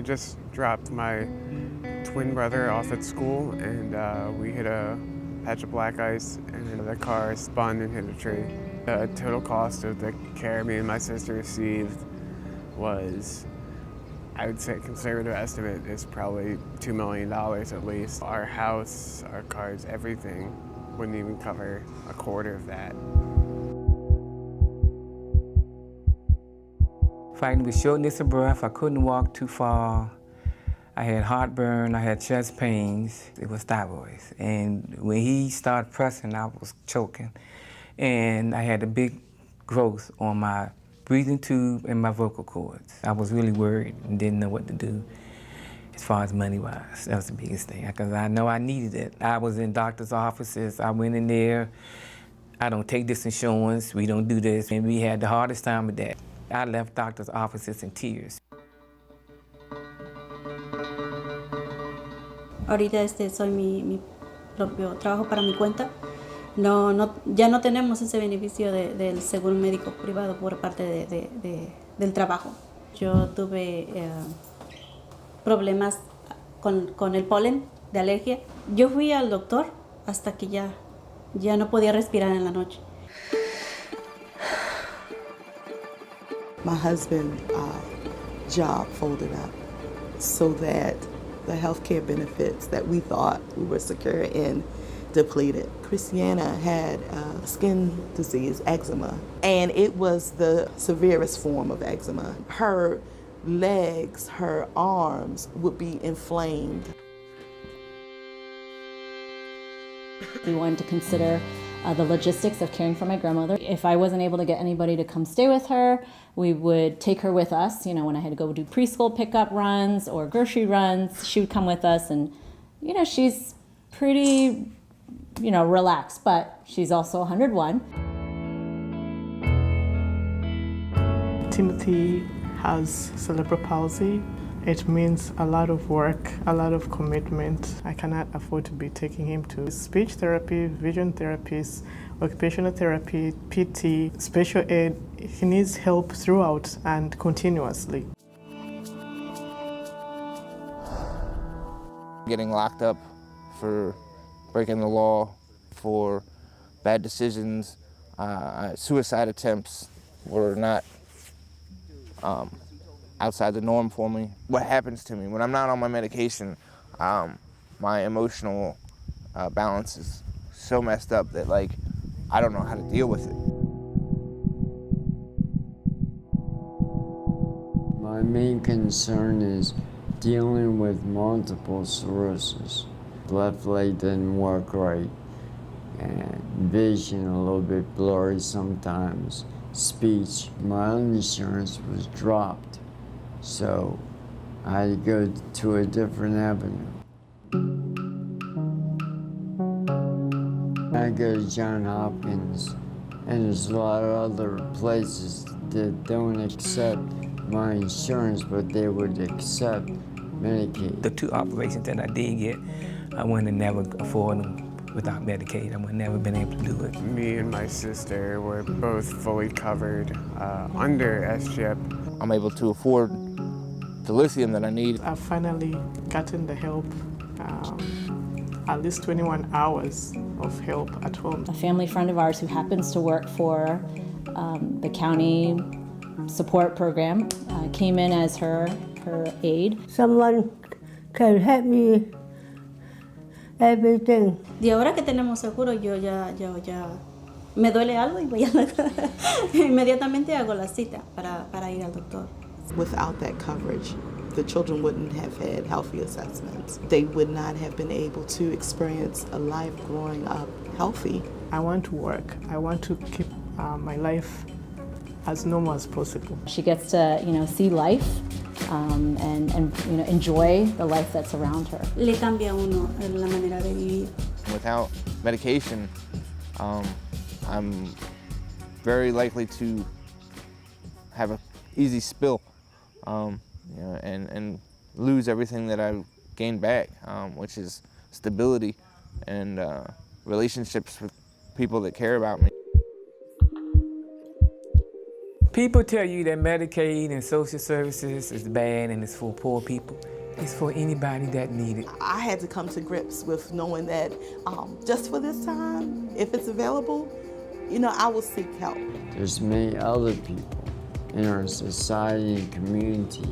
just dropped my twin brother off at school, and we hit a patch of black ice, and the car spun and hit a tree. The total cost of the care me and my sister received was, I would say, conservative estimate is probably $2 million at least. Our house, our cars, everything wouldn't even cover a quarter of that. Fighting with shortness of breath, I couldn't walk too far. I had heartburn, I had chest pains. It was thyroid. And when he started pressing, I was choking. And I had a big growth on my breathing tube and my vocal cords. I was really worried and didn't know what to do as far as money-wise. That was the biggest thing, because I know I needed it. I was in doctor's offices, I went in there. I don't take this insurance, we don't do this. And we had the hardest time with that. I left doctor's offices in tears. Ahorita soy mi propio trabajo para mi cuenta. Ya no tenemos ese beneficio del seguro médico privado por parte del trabajo. Yo tuve problemas con el polen de alergia. Yo fui al doctor hasta que ya no podía respirar en la noche. My husband's job folded up so that the health care benefits that we thought we were secure in depleted. Christiana had skin disease, eczema, and it was the severest form of eczema. Her legs, her arms would be inflamed. We wanted to consider the logistics of caring for my grandmother. If I wasn't able to get anybody to come stay with her, we would take her with us. You know, when I had to go do preschool pickup runs or grocery runs, she would come with us. And, you know, she's pretty, you know, relaxed, but she's also 101. Timothy has cerebral palsy. It means a lot of work, a lot of commitment. I cannot afford to be taking him to speech therapy, vision therapists, occupational therapy, PT, special ed. He needs help throughout and continuously. Getting locked up for breaking the law, for bad decisions, suicide attempts were not outside the norm for me. What happens to me when I'm not on my medication, my emotional balance is so messed up that, like, I don't know how to deal with it. My main concern is dealing with multiple sclerosis. Left leg didn't work right, and vision a little bit blurry sometimes. Speech, my insurance was dropped, so I had to go to a different avenue. I go to Johns Hopkins, and there's a lot of other places that don't accept my insurance, but they would accept Medicaid. The 2 operations that I did get, I wouldn't have never afforded them without Medicaid. I would have never been able to do it. Me and my sister were both fully covered under SCHIP. I'm able to afford the lithium that I need. I've finally gotten the help, at least 21 hours of help at home. A family friend of ours who happens to work for the county support program came in as her aide. Someone can help me everything. Y ahora que tenemos seguro, yo ya me duele algo y voy a la inmediatamente hago la cita para ir al doctor. Without that coverage, the children wouldn't have had healthy assessments. They would not have been able to experience a life growing up healthy. I want to work. I want to keep my life as normal as possible. She gets to, you know, see life and you know, enjoy the life that's around her. Le cambia a uno la manera de vivir. Without medication, I'm very likely to have an easy spill, you know, and lose everything that I've gained back, which is stability and relationships with people that care about me. People tell you that Medicaid and social services is bad and it's for poor people. It's for anybody that need it. I had to come to grips with knowing that just for this time, if it's available, you know, I will seek help. There's many other people in our society and community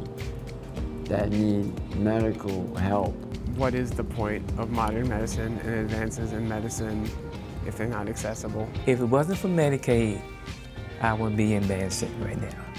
that need medical help. What is the point of modern medicine and advances in medicine if they're not accessible? If it wasn't for Medicaid, I would be in bad shape right now.